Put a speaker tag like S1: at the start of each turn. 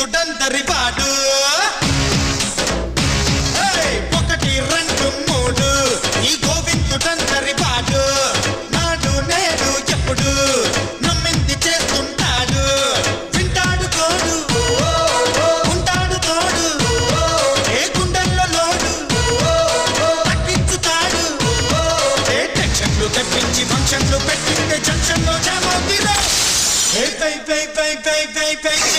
S1: గోవిందుడందరివాడు ఒకటి రెండు మూడు ఈ గోవిందుడందరివాడు నాడు నేడు ఎప్పుడు నమ్మింది చేస్తుంటాడు వింటాడు తోడు ఉంటాడు తోడు ఏ గుండెల్లో లోడు తగ్గించుతాడు ఏ టెన్షన్లు తెప్పించి ఫంక్షన్లు పెట్టిందే జంక్షన్లో జామవుతీరా. Hey, hey, hey, hey, hey, hey, hey.